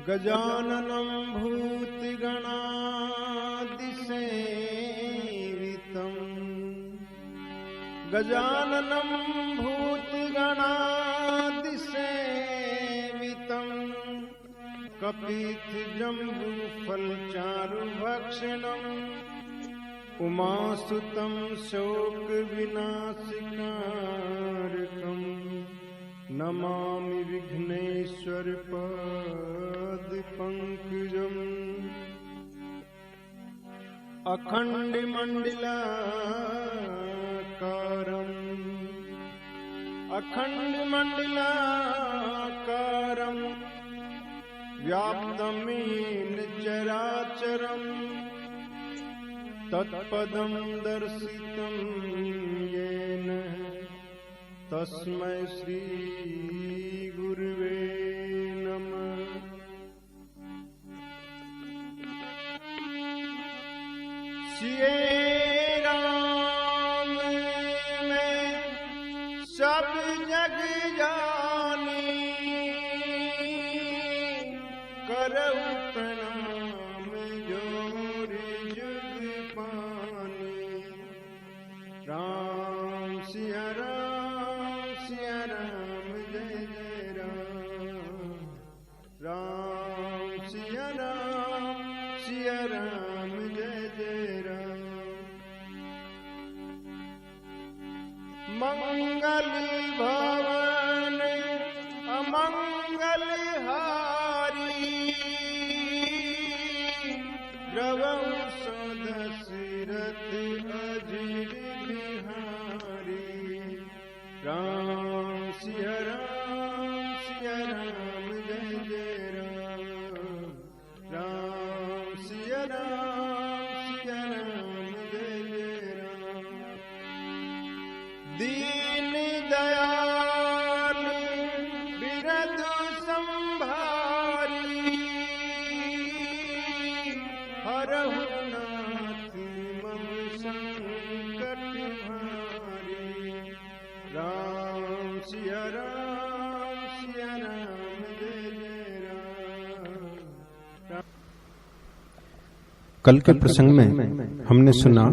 गजाननं भूतगणादिसेवितं गजाननं भूतगणादिसेवितं कपित्थजम्बूफलचारुभक्षणम् उमासुतं शोकविनाशकारकम् नमामि विघ्नेश्वरपादपङ्कजम् अखण्डमण्डलाकारम् व्याप्तं येन चराचरम् तत्पदं दर्शितं येन तस्मै श्री गुरुवे नमः। सिए राम में सब जग जानी करऊ प्रणाम जोर जुग पानी। राम सिया राम जय जय राम। राम सिया राम जय जय राम। मंगल भवन अमंगल हारी द्रवहु सदशरथ अजिर बिहारी। राम सिया राम जय जय राम। राम सिया राम जय जय राम। दीन दयाल बिरधु संभारी हरहु नाथ मम संकट हारी। राम सिया राम जय जय राम। कल के प्रसंग में हमने सुना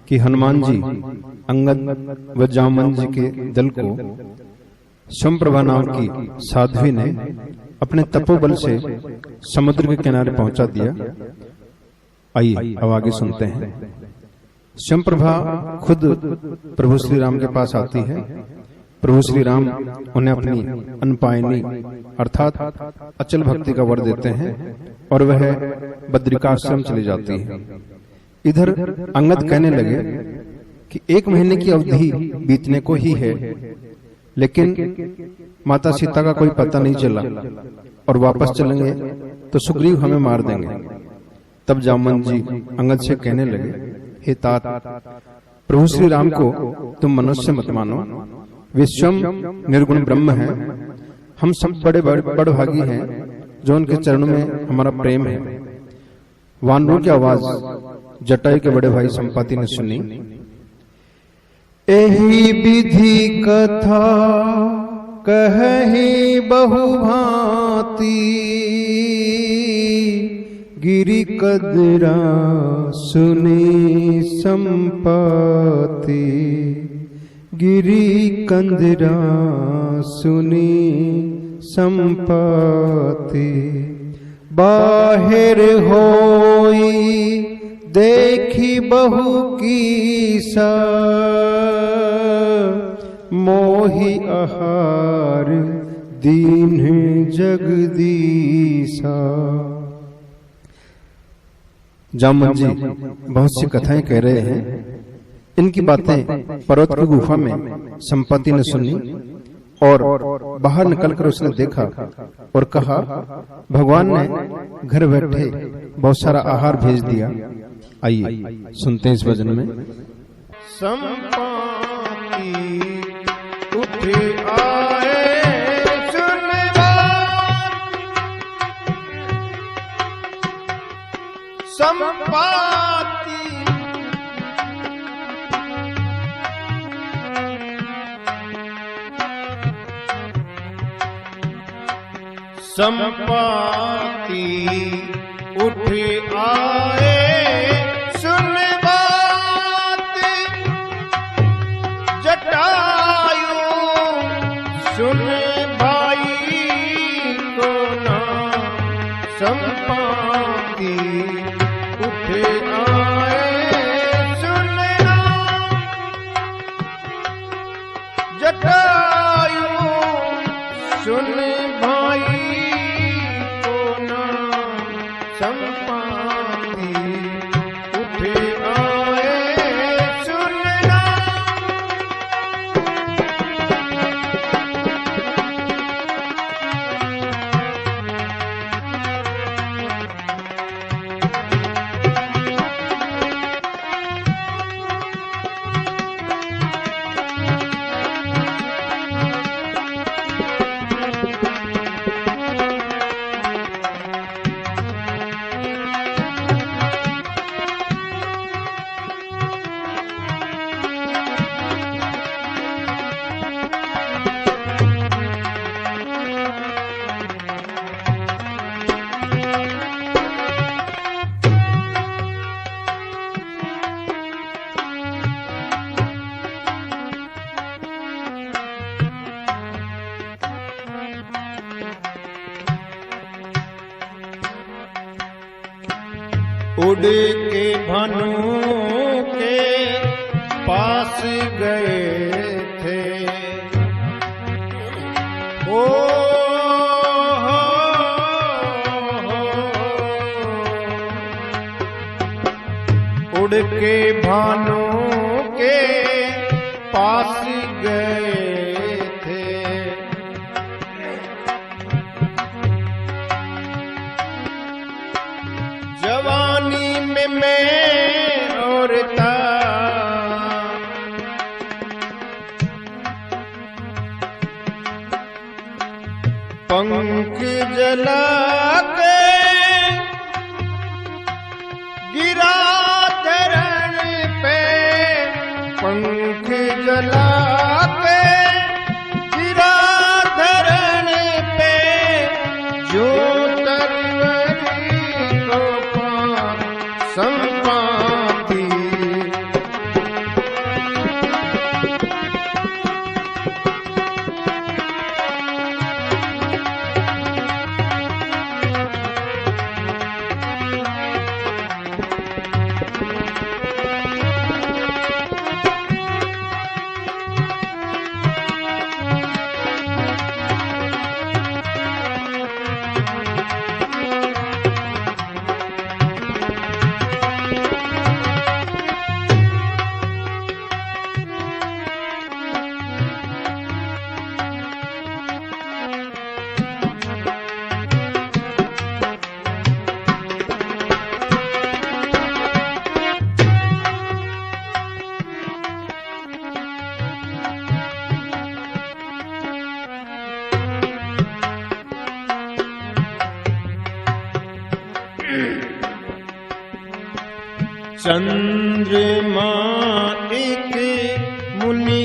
कि हनुमान जी अंगद व जामन जी के दल को स्वयंप्रभा नाम की साध्वी ने अपने तपोबल से समुद्र के किनारे पहुंचा दिया। आइए अब आगे सुनते हैं। स्वयंप्रभा खुद प्रभु श्री राम के पास आती है। प्रभु श्री राम उन्हें अपनी अनपायनी अर्थात अचल भक्ति का वर देते हैं और वह बद्रिकाश्रम चली जाती है। इधर अंगद कहने लगे कि 1 महीने की अवधि बीतने को ही है, लेकिन माता सीता का कोई पता नहीं चला और वापस चलेंगे तो सुग्रीव हमें मार देंगे। तब जामन जी अंगद से कहने लगे, हे तात, प्रभु श्री राम को तुम मनुष्य मत मानो, वे स्वयं निर्गुण ब्रह्म हैं। हम सब बड़े बड़भागी हैं जो उनके चरणों में हमारा प्रेम है। वानरों की आवाज जटायु के बड़े भाई संपाति ने सुनी। एही विधि कथा कहि बहुभांति गिरि कदरा सुनी संपाति। गिरि कंदरा सुनी संपाति। बाहिर होई देखी बहु कीसा मोहि आहार दीन जगदीसा। जामन जी बहुत सी कथाएं कह रहे हैं। इनकी बातें पर्वत की गुफा में संपत्ति ने सुनी और बाहर निकलकर उसने देखा और कहा, भगवान ने घर बैठे बहुत सारा आहार भेज दिया। आइए सुनते हैं इस भजन में। संपाति उठे आए सुनवा संपाति। संपाति उठ आए सुन बात जटायु सुन भाई को ना संपाति उठ आए सुन जटायु सुन भाई को ना संपाति उठ आए सुनना उड़ के भानु के पास गए थे ओ उड़ के भानु के पास गए थे जवानी में मैं और था पंख जला के गिरा धरण पे पंख जला के गिरा धरण पे जो तरवरी को संपाति चंद्रमा एक मुनि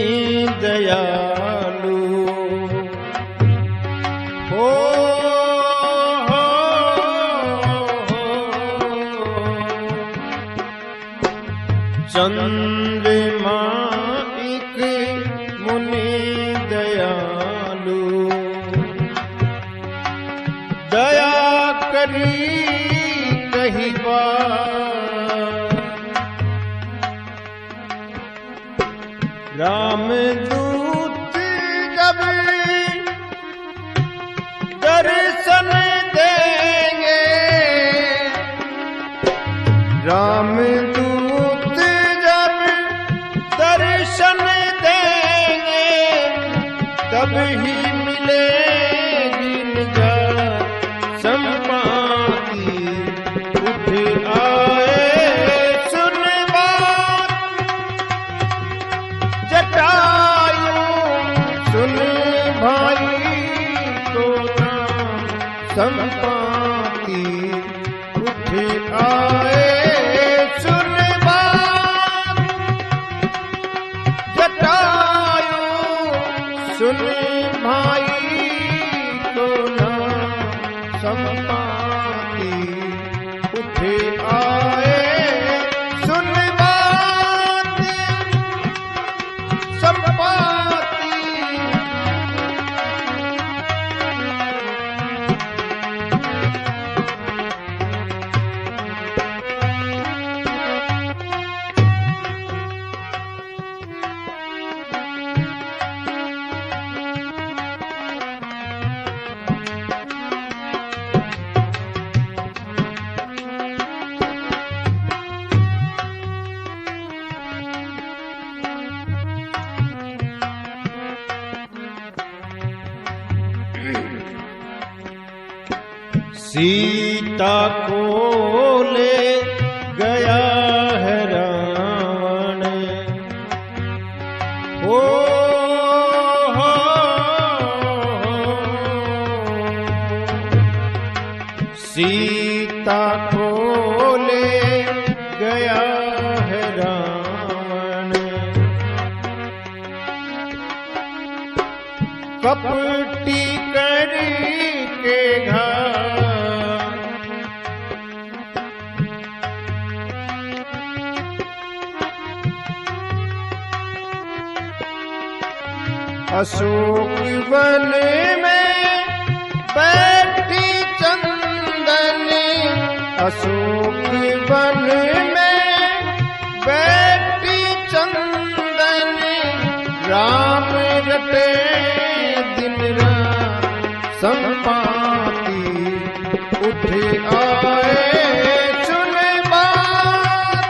दयालु हो चंद्रमा एक मुनि दयालु दया करी कही रामदूत जब दर्शन देंगे रामदूत जब दर्शन देंगे तब ही मिलेगी निजात संपाति उठ आए सुन बात जटायु सुन भाई को ना संपाति उठ आए सुन बात जटायु सुन भाई को ना संपाति उठे आए सुन बात संपाति। सीता को ले गया है रावण, ओ सीता को ले गया है रावण, कपटी करके घात अशोक वन में बैठी चंदन, अशोक वन में बैठी चंदन, राम रटे दिन रात संपाति उठे आए सुन बात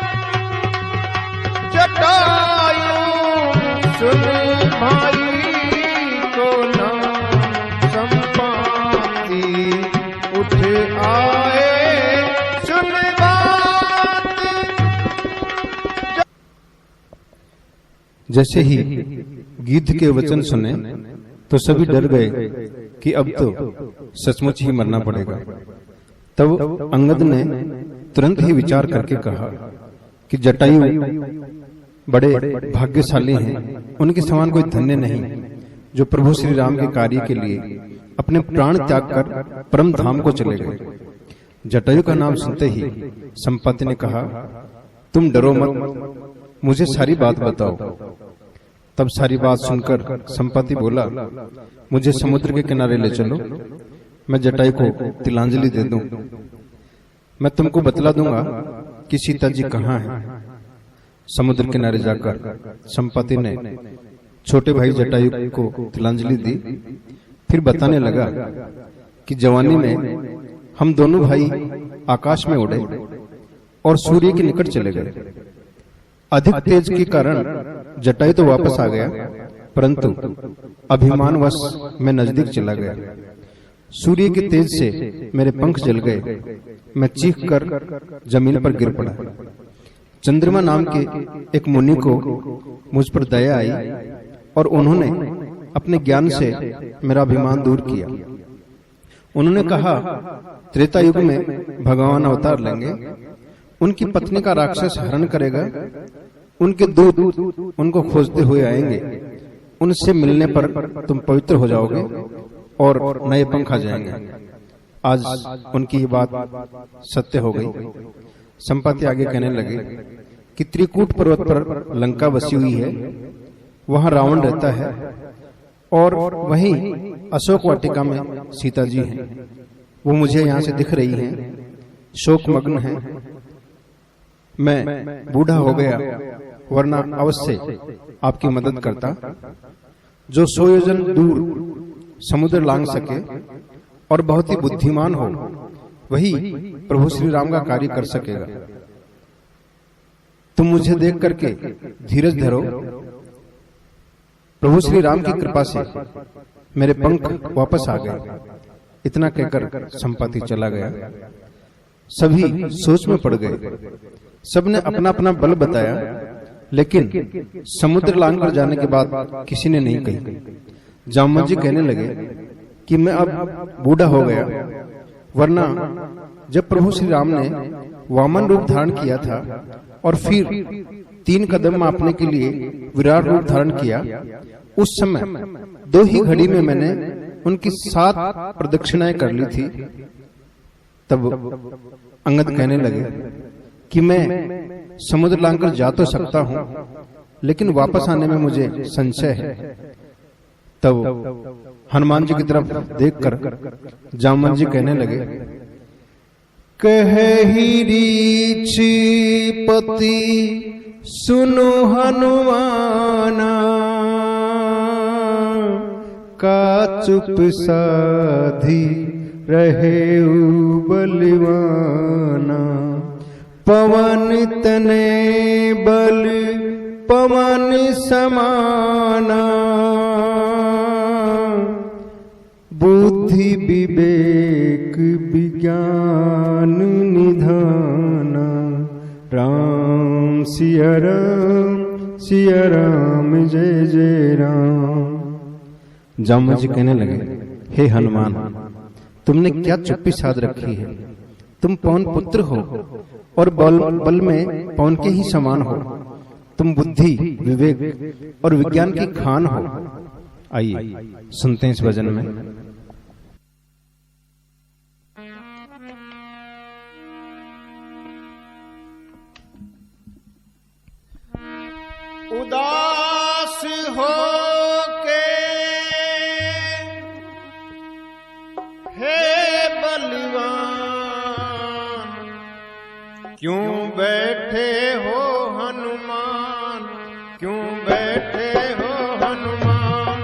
जटायु सुन भाई आए सुन बात। जैसे ही गिद्ध के वचन सुने तो सभी डर गए कि अब तो सचमुच ही मरना पड़ेगा। तब अंगद ने तुरंत ही विचार करके कहा कि जटायु बड़े भाग्यशाली हैं, उनके समान कोई धन्य नहीं जो प्रभु श्री राम के कार्य के लिए अपने प्राण त्याग कर परम धाम को चले गए। जटायु का नाम सुनते ही संपाति ने कहा, तुम डरो मत, मुझे सारी बात बताओ। तब सारी बात सुनकर संपाति बोला, मुझे समुद्र के किनारे ले चलो, मैं जटायु को तिलांजलि दे दूं। मैं तुमको बतला दूंगा कि सीता जी कहाँ हैं। समुद्र किनारे जाकर संपाति ने छोटे भाई जटायु को तिलांजलि दी। फिर बताने लगा कि जवानी में हम दोनों भाई आकाश में उड़े और सूर्य के निकट चले गए। अधिक तेज के कारण जटायु तो वापस आ गया, परंतु अभिमानवश मैं नजदीक चला गया। सूर्य के तेज से मेरे पंख जल गए, मैं चीख कर जमीन पर गिर पड़ा। चंद्रमा नाम के एक मुनि को मुझ पर दया आई और उन्होंने अपने ज्ञान से मेरा अभिमान दूर किया। उन्होंने कहा, त्रेता युग में भगवान अवतार लेंगे, उनकी पत्नी का राक्षस हरण करेगा, उनके दूत उनको खोजते हुए आएंगे, उनसे मिलने पर तुम पवित्र हो जाओगे और नए पंख आ जाएंगे। आज उनकी ये बात सत्य हो गई। संपाति आगे कहने लगे कि त्रिकूट पर्वत पर लंका बसी हुई है, वहां रावण रहता है और वहीं अशोक वाटिका में सीता जी हैं। वो मुझे यहाँ से दिख रही हैं, शोकमग्न हैं। मैं बूढ़ा हो गया, वरना अवश्य आपकी मदद करता। जो 100 योजन दूर समुद्र लांघ सके और बहुत ही बुद्धिमान हो, वही प्रभु श्री राम का कार्य कर सकेगा। तुम मुझे देख करके धीरज धरो, प्रभु श्री राम की कृपा से मेरे पंख वापस आ गए। इतना कहकर संपाति चला गया। सभी सोच में पड़ गए। सबने अपना अपना बल बताया, लेकिन समुद्र लांघ कर जाने के बाद किसी ने नहीं कही। जामवंत जी कहने लगे कि मैं अब बूढ़ा हो गया, वरना जब प्रभु श्री राम ने वामन रूप धारण किया था और फिर 3 कदम मापने के लिए विराट रूप धारण किया, उस समय 2 ही घड़ी में मैंने उनकी 7 प्रदक्षिणाएं कर ली थी तब अंगद कहने लगे कि मैं समुद्र लांघकर जा तो सकता हूं, लेकिन वापस आने में मुझे संशय है। तब हनुमान जी की तरफ देखकर जामवंत जी कहने लगे, कहि रीछपति सुनो हनुमाना, का चुप साधी रहे बलवाना, पवन तने बल पवन समाना, बुद्धि विवेक विज्ञान निधाना, राम सिया राम जय जय राम। जामवंत जी कहने लगे, हे हनुमान, तुमने क्या चुप्पी साध रखी है? तुम पवन पुत्र हो और बल में पवन के ही समान हो। तुम बुद्धि विवेक और विज्ञान की खान हो। आइए सुनते हैं इस भजन में। उदास हो के हे बलवान, क्यों बैठे हो हनुमान, क्यों बैठे हो हनुमान,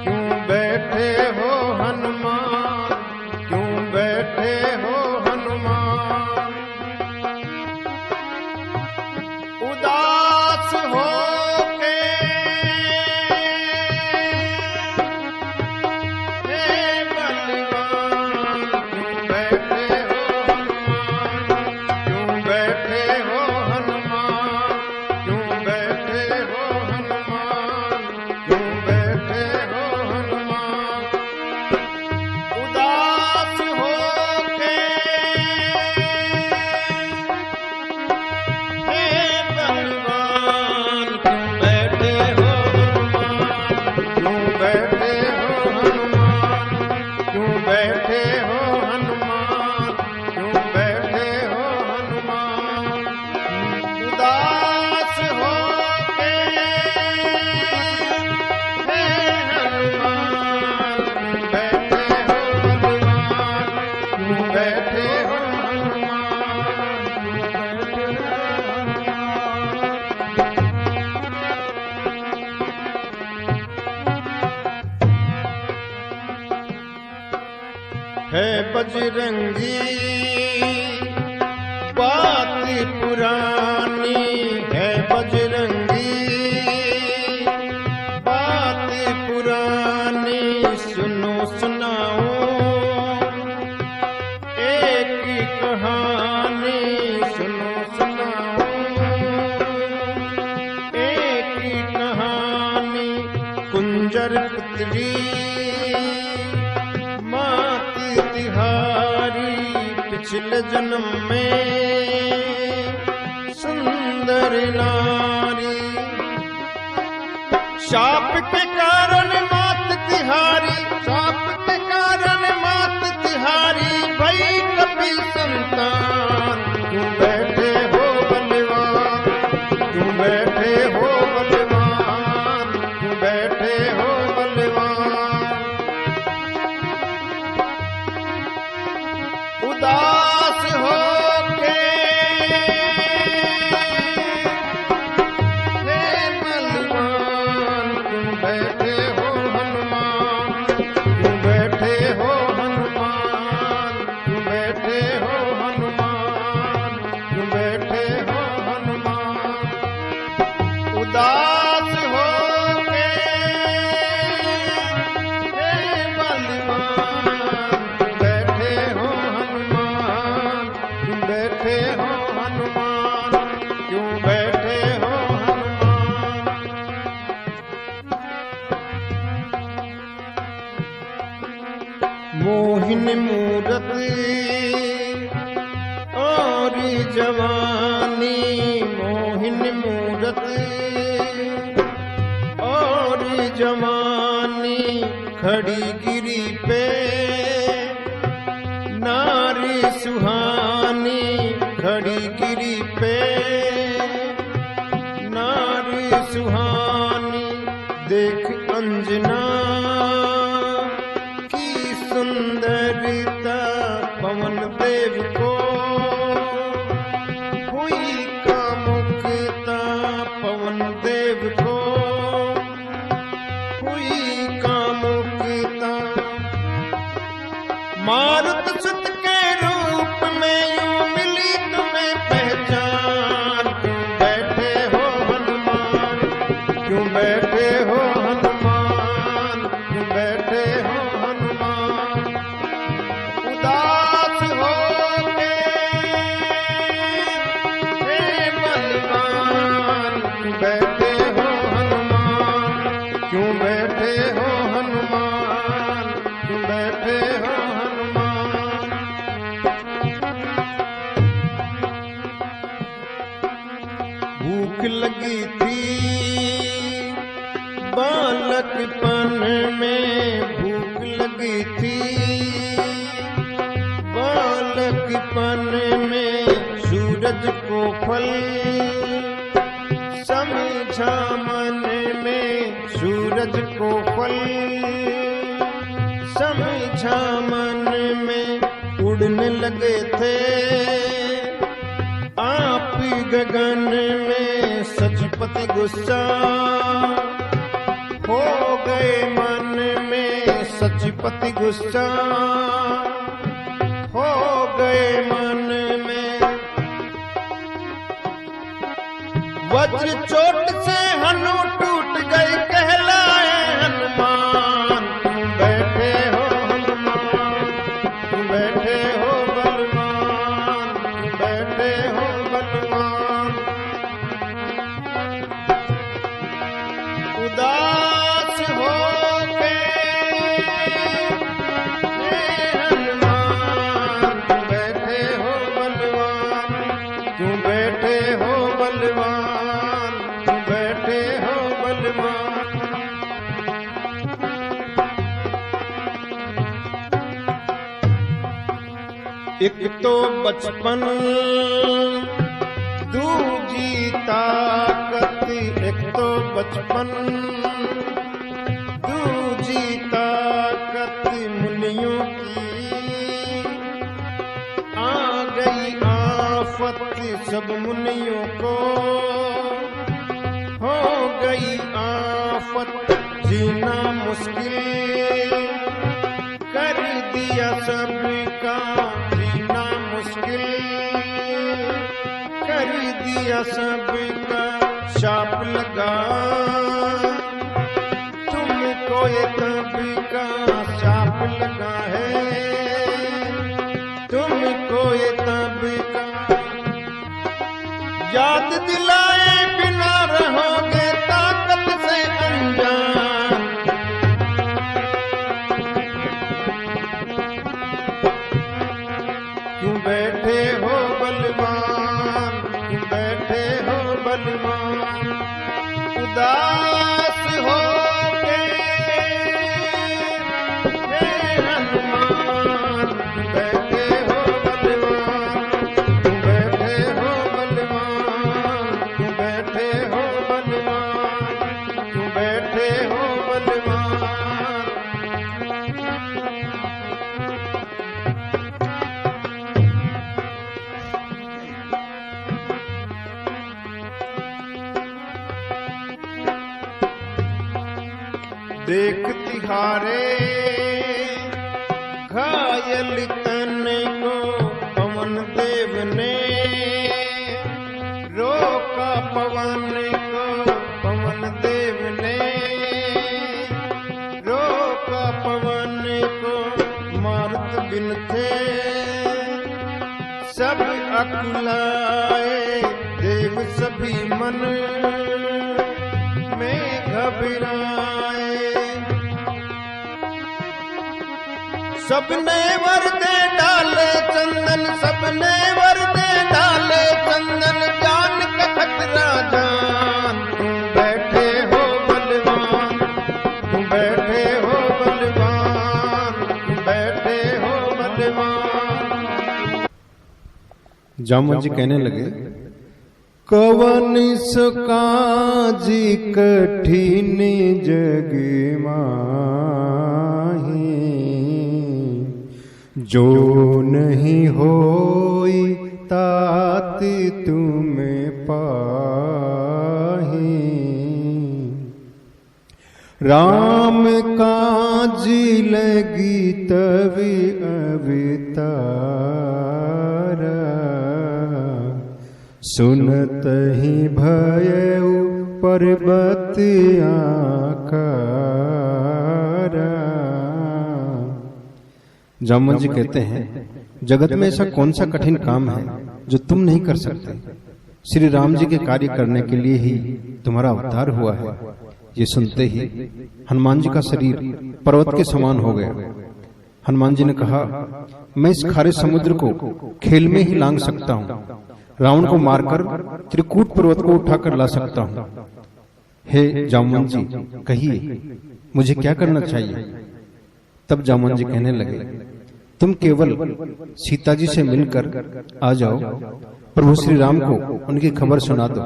क्यों बैठे हो हनुमान, क्यों बैठे हो हनुमान। उदास हो है बजरंगी बात पुरानी, है बजरंगी बात पुरानी, सुनो सुनाओ एक कहानी, सुनो सुनाओ एक कहानी। कुंजर पुत्री तिहारी, पिछले जन्म में सुंदर नारी, शाप के कारण मात तिहारी, शाप के कारण मात तिहारी, भई कपि संतान। क्यों बैठे हो बलवान, क्यों बैठे हो बलवान, क्यों बैठे हो बलवान। उदास हो के हे बलवान, क्यों बैठे हो हनुमान, क्यों बैठे हो हनुमान, क्यों बैठे हो हनुमान, क्यों बैठे हो हनुमान। उदास हो के हे बलवान, बैठे हो हनुमान, क्यों बैठे हो हनुमान, क्यों बैठे हो हनुमान। मोहिन मूरत और जवानी, मोहिन मूरत और जवानी, खड़ी गिरी पे नारी सुहानी खड़ी गिरी पे, नारी सुहानी देख अंजना की सुंदरता, पवन देव को हुई कामुकता, पवन देव को हुई कामुकता। मारुत सुत के रूप में यूं मिली तुम्हें पहचान, क्यों बैठे हो हनुमान, क्यों बैठे हो हनुमान, क्यों बैठे हो हनुमान। उदास हो के हे बलवान, क्यों बैठे हो हनुमान, क्यों बैठे हो हनुमान, क्यों बैठे हो हनुमान। भूख लगी थी बालकपन में, भूख लगी थी बालकपन में, सूरज को फल समझा मन में, सूरज को फल समझा मन में। उड़ने लगे थे आप गगन में, सचपति गुस्सा हो गए मन में, सचपति गुस्सा हो गए मन में। वज्र चोट से हनु टूट गई, कहलाए हनुमान, तुम बैठे हो हनुमान, तुम बैठे हो बलवान, तुम बैठे हो बलवान। उदास हो के हे हनुमान, तुम बैठे हो बलवान, तुम बैठे हो बलवान, तुम बैठे हो बलवान। एक तो बचपन दूजी ताकत, एक तो बचपन दूजी ताकत, मुनियों की आ गई आफत, सब मुनियों को हो गई आफत। जीना मुश्किल कर दिया सबका, जीना मुश्किल कर दिया सबका। शाप लगा तुमको ये तब का, शाप लगा है तुमको ये तब का। याद दिलाए बिना रहोगे ताकत से अनजान, क्यों बैठे हो बलवान, क्यों बैठे हो बलवान। उदास हो के हे हनुमान, क्यों बैठे हो बलवान, क्यों बैठे हो बलवान, क्यों बैठे हो बलवान, क्यों बैठे हो बलवान। देख तिहारे घायल तन को पवन देव ने रोका, पवन को पवन देव ने रोका, पवन को। मारुत बिन थे सब अकुलाए, देव सभी मन में घबराए। सबने वर दे डाले चंदन, सबने वर दे डाले चंदन, जान का खतरा जान। तुम बैठे हो बलवान, तुम बैठे हो बलवान, तुम बैठे हो बलवान। जामवंत जी कहने लगे, कवन सकाजी कठिन जग माही, जो नहीं होई तात तुम पाही। राम काज लगी तब अवतारा, सुनत ही भयउ पर्वत आकारा। जामवंत जी कहते हैं, जगत में ऐसा कौन सा कठिन काम है जो तुम नहीं कर सकते। श्री राम जी के कार्य करने के लिए ही तुम्हारा अवतार हुआ है। ये सुनते ही हनुमान जी का शरीर पर्वत के समान हो गया। हनुमान जी ने कहा, मैं इस खारे समुद्र को खेल में ही लांघ सकता हूँ, रावण को मारकर त्रिकूट पर्वत को उठाकर ला सकता हूँ। हे जामवंत जी, कहिए मुझे क्या करना चाहिए। तब जामवंत जी कहने लगे, तुम केवल सीता जी से मिलकर आ जाओ, प्रभु श्री राम को उनकी खबर सुना दो।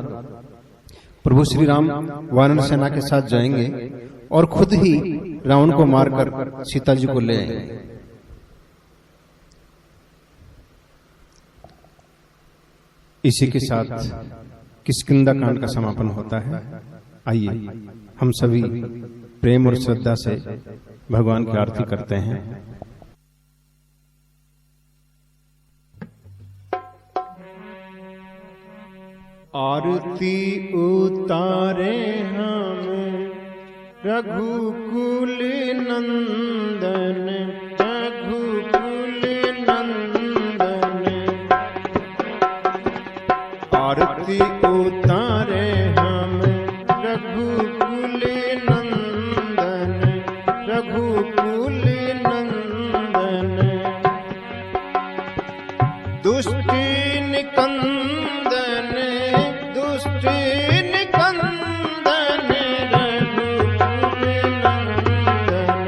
प्रभु श्री राम वानर सेना के साथ जाएंगे और खुद ही रावण को मारकर सीता जी को ले आएंगे। इसी के साथ किष्किंधा कांड का समापन होता है। आइए हम सभी प्रेम और श्रद्धा से भगवान की आरती करते हैं। आरती उतारे हम रघुकुल नंदन, रघुकुल नंदन। आरती उतारे हम रघुकुल नंदन, रघुकुल नंदन। दुष्ट निकंदन, दुष्ट निकंदन, रघुकुल नंदन,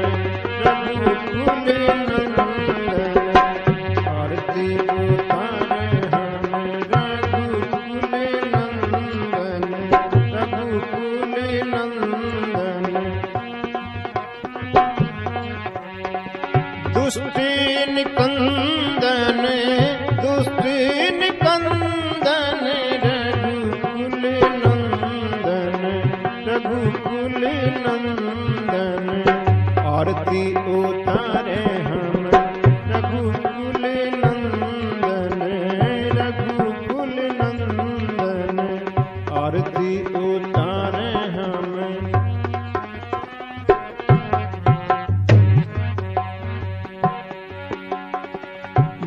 रघुकुल नंदन। आरती उतारे हम रघुकुल नंदन, रघुकुल नंदन। दुष्ट निकंदन, दुष्ट निकंदन, रघुकुल नंदन, रघुकुल नंदन। आरती उतारे हम रघुकुल नंदन, रघुकुल नंदन। आरती उतारे हम।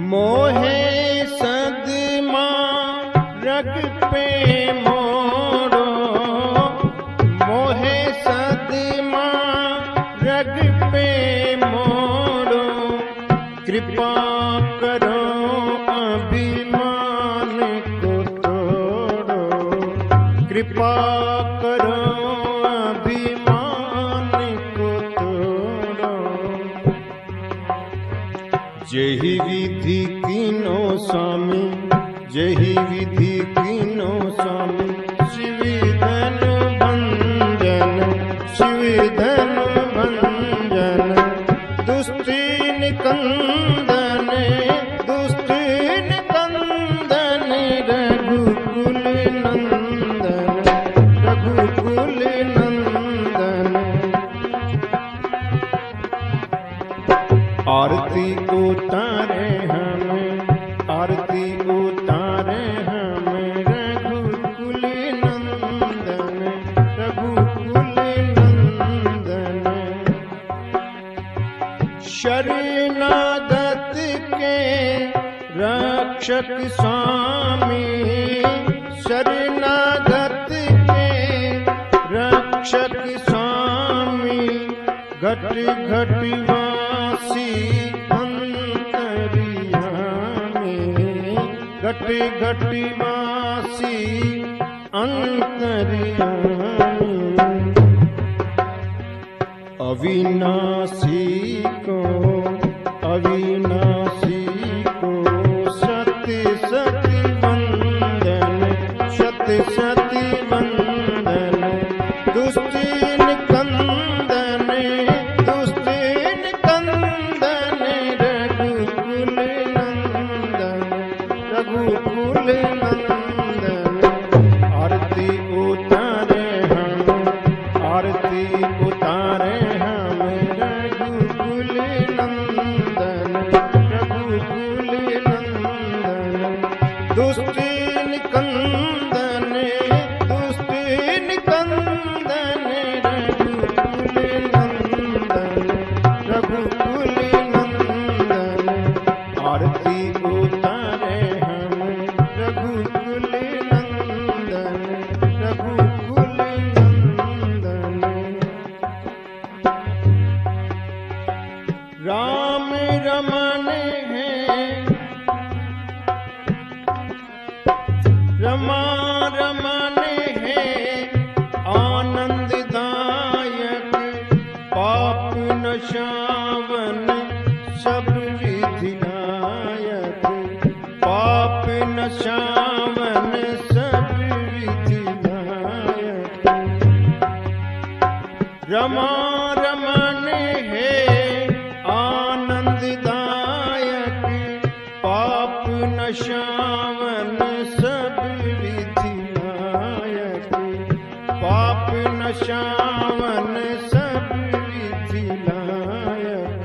मोहे सदमा रग पे मोड़ो, मोहे सदमा रग पे मोड़ो। कृपा करो अभिमान को तोड़ो, कृपा करो अभिमान को तोड़ो। जही विधि कीनो स्वामी, जही विधि कीनो स्वामी। शिवधन भंजन, शिवधन भंजन। दुष्ट निकंदन, दुष्ट निकंदन, रघुकुल नंदन, रघुकुल नंदन। आरती उतारे हम, आरती उतारे हम रघुकुल नंदन, रघुकुल नंदन। शरणागत के रक्षक स्वामी, शरणागत के रक्षक स्वामी। घट घट वासी अंतर्यामी, घट घट वासी अंतर्यामी। अविनाशी को, अविनाशी को सत्य सत्य राम रमन है रमा रमन है आनंददायक पाप नशावन सब विधिनायक पाप नशावन सब विधिनायक रमा रमन है आनंददायक पाप नशावन सब विधिनायक पाप नशावन सब विधिनायक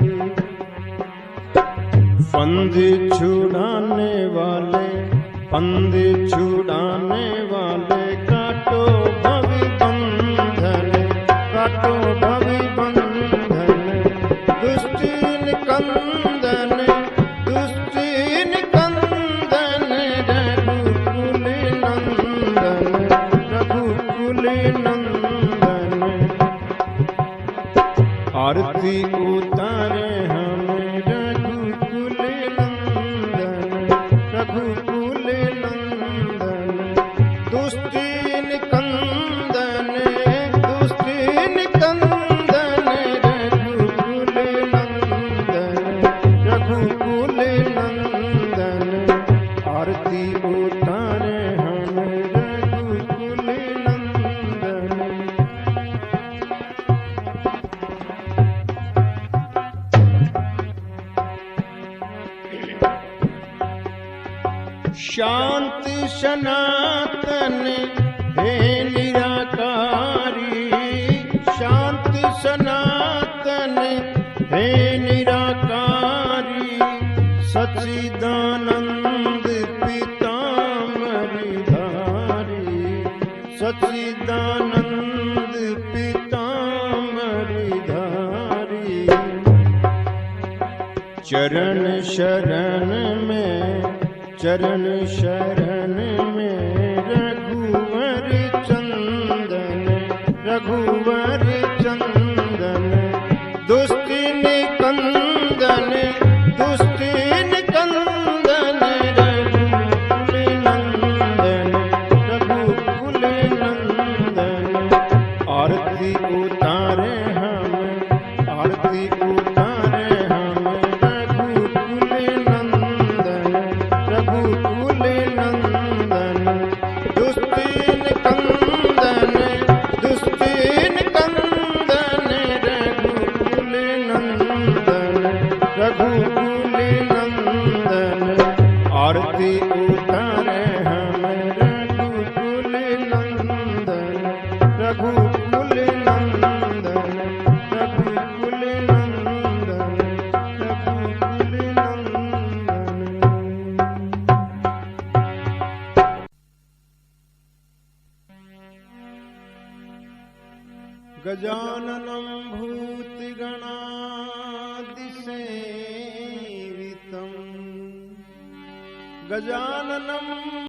फंद छुड़ाने वाले फंद छुड़ाने वाले काटो भव बंधन काटो भव बंधन दुष्टिन कंदन दुष्टिन कंदन रघुकुल नंदन रघुकुल नंदन आरती उतारे हमें रघुकुल नंदन रघुकुल नंदन दुष्टिन कंदन दुष्टिन कंदन रघुकुल नंदन रघुकुल नंदन आरती उतारे हमें रघुकुल नंदन शांत सनातन हे निराकारी शांत सनातन हे निराकारी सच्चिदानंद पीताम्बरी धारी सच्चिदानंद पीताम्बरी धारी चरण शरण में रघुवर चंदन रघुवर चंदन दुष्टिन कंदन दुष्टिन कंदन रघुकुल नंदन रघुकुल नंदन आरती उतारे हम आरती उतारे हम रघुकुल नंदन रघुकुल नंदन दुष्टिन कंदन दुष्टिन कंदन रघुकुल नंदन रघुकुल नंदन आरती उतारे हम रघुकुल नंदन रघुकुल नंदन रघुकुल नंदन रघुकुल नंदन गजाननं भूतगणादिसेवितं गजाननं